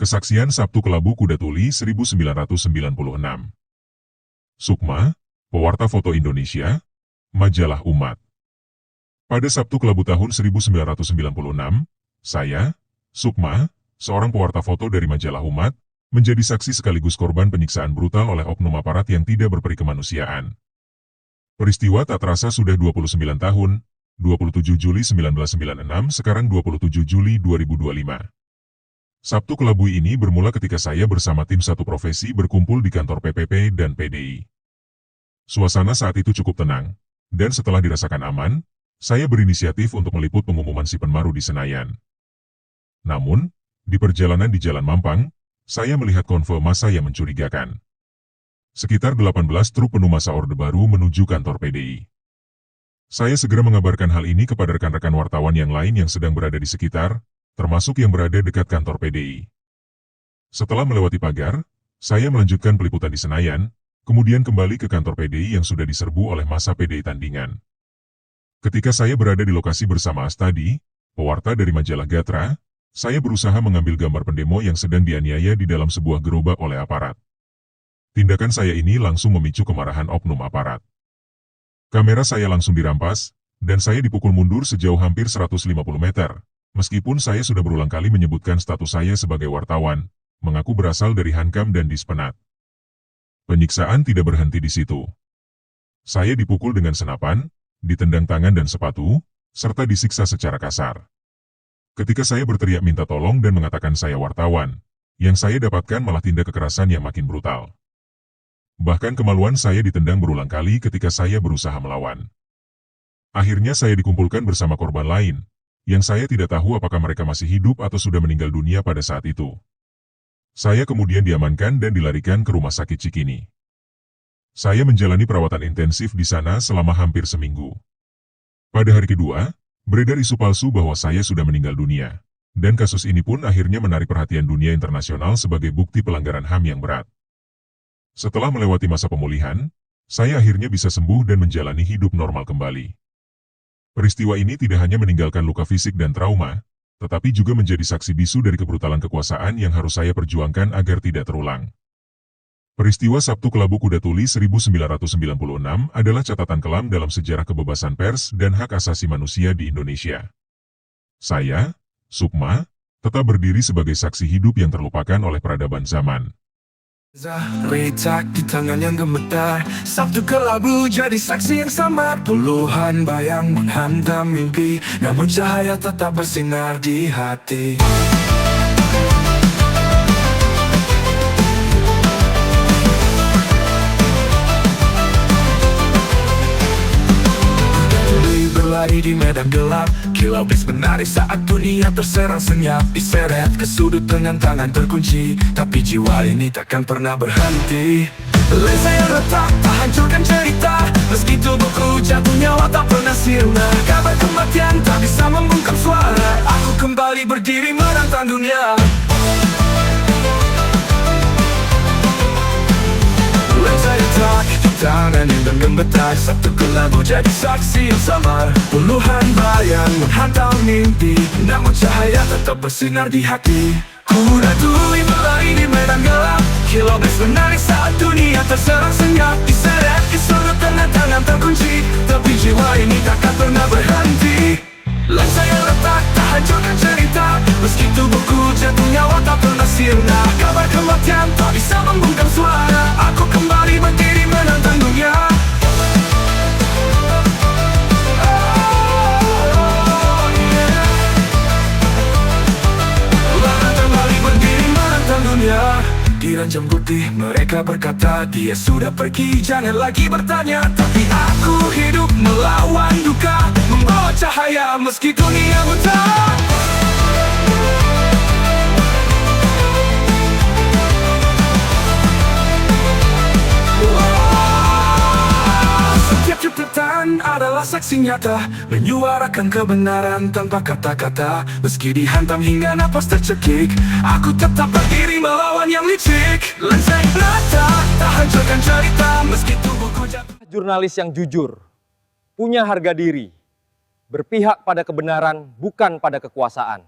Kesaksian Sabtu Kelabu Kuda Tuli 1996. Sukma, pewarta foto Indonesia, Majalah Umat. Pada Sabtu Kelabu tahun 1996, saya, Sukma, seorang pewarta foto dari Majalah Umat, menjadi saksi sekaligus korban penyiksaan brutal oleh oknum aparat yang tidak berperi kemanusiaan. Peristiwa tak terasa sudah 29 tahun, 27 Juli 1996 sekarang 27 Juli 2025. Sabtu Kelabu ini bermula ketika saya bersama tim satu profesi berkumpul di kantor PPP dan PDI. Suasana saat itu cukup tenang, dan setelah dirasakan aman, saya berinisiatif untuk meliput pengumuman si Penmaru di Senayan. Namun, di perjalanan di Jalan Mampang, saya melihat konvoy massa yang mencurigakan. Sekitar 18 truk penuh massa Orde Baru menuju kantor PDI. Saya segera mengabarkan hal ini kepada rekan-rekan wartawan yang lain yang sedang berada di sekitar, termasuk yang berada dekat kantor PDI. Setelah melewati pagar, saya melanjutkan peliputan di Senayan, kemudian kembali ke kantor PDI yang sudah diserbu oleh massa PDI tandingan. Ketika saya berada di lokasi bersama Astadi, pewarta dari majalah Gatra, saya berusaha mengambil gambar pendemo yang sedang dianiaya di dalam sebuah gerobak oleh aparat. Tindakan saya ini langsung memicu kemarahan oknum aparat. Kamera saya langsung dirampas, dan saya dipukul mundur sejauh hampir 150 meter. Meskipun saya sudah berulang kali menyebutkan status saya sebagai wartawan, mengaku berasal dari Hankam dan Dispenat. Penyiksaan tidak berhenti di situ. Saya dipukul dengan senapan, ditendang tangan dan sepatu, serta disiksa secara kasar. Ketika saya berteriak minta tolong dan mengatakan saya wartawan, yang saya dapatkan malah tindak kekerasan yang makin brutal. Bahkan kemaluan saya ditendang berulang kali ketika saya berusaha melawan. Akhirnya saya dikumpulkan bersama korban lain, yang saya tidak tahu apakah mereka masih hidup atau sudah meninggal dunia pada saat itu. Saya kemudian diamankan dan dilarikan ke rumah sakit Cikini. Saya menjalani perawatan intensif di sana selama hampir seminggu. Pada hari kedua, beredar isu palsu bahwa saya sudah meninggal dunia, dan kasus ini pun akhirnya menarik perhatian dunia internasional sebagai bukti pelanggaran HAM yang berat. Setelah melewati masa pemulihan, saya akhirnya bisa sembuh dan menjalani hidup normal kembali. Peristiwa ini tidak hanya meninggalkan luka fisik dan trauma, tetapi juga menjadi saksi bisu dari kebrutalan kekuasaan yang harus saya perjuangkan agar tidak terulang. Peristiwa Sabtu Kelabu Kuda Tuli 1996 adalah catatan kelam dalam sejarah kebebasan pers dan hak asasi manusia di Indonesia. Saya, Sukma, tetap berdiri sebagai saksi hidup yang terlupakan oleh peradaban zaman. Retak di tangan yang gemetar, Sabtu Kelabu jadi saksi yang sama. Puluhan bayang menghantam mimpi, namun cahaya tetap bersinar di hati. Berlari di medan gelap, kilau bis menari saat dunia terserang senyap. Diseret ke sudut dengan tangan terkunci, tapi jiwa ini takkan pernah berhenti. Lensa yang retak tak hancurkan cerita, meski tubuhku jatuh nyawa tak pernah sirna. Kabar kematian tak bisa membungkam suara, aku kembali berdiri menantang dunia. Lensa retak di tangan yang menggemetar, Sabtu Kelabu jadi saksi yang samar. Puluhan bayang menghantam mimpi, namun cahaya tetap bersinar di hati. Kuda tuli berlari di medan gelap, kilau bis menari saat dunia terserang senyap. Diseret ke sudut dengan tangan terkunci, tapi jiwa ini takkan pernah berhenti. Lensa yang retak tak hancurkan cerita, meski tubuhku jatuh nyawa tak pernah sirna. Kabar kematian tak bisa membungkam suara, aku kembali berdiri menantang dunia. Kembali berdiri menantang dunia. Di ranjang putih mereka berkata, dia sudah pergi, jangan lagi bertanya. Tapi aku hidup melawan duka, membawa cahaya meski dunia buta. Setiap ciptaan adalah saksi nyata, menyuarakan kebenaran tanpa kata-kata. Meski dihantam hingga napas tercekik, aku tetap berdiri melawan yang licik. Lensa yang retak tak hancurkan cerita, meski tubuhku jatuh. Jurnalis yang jujur, punya harga diri, berpihak pada kebenaran bukan pada kekuasaan.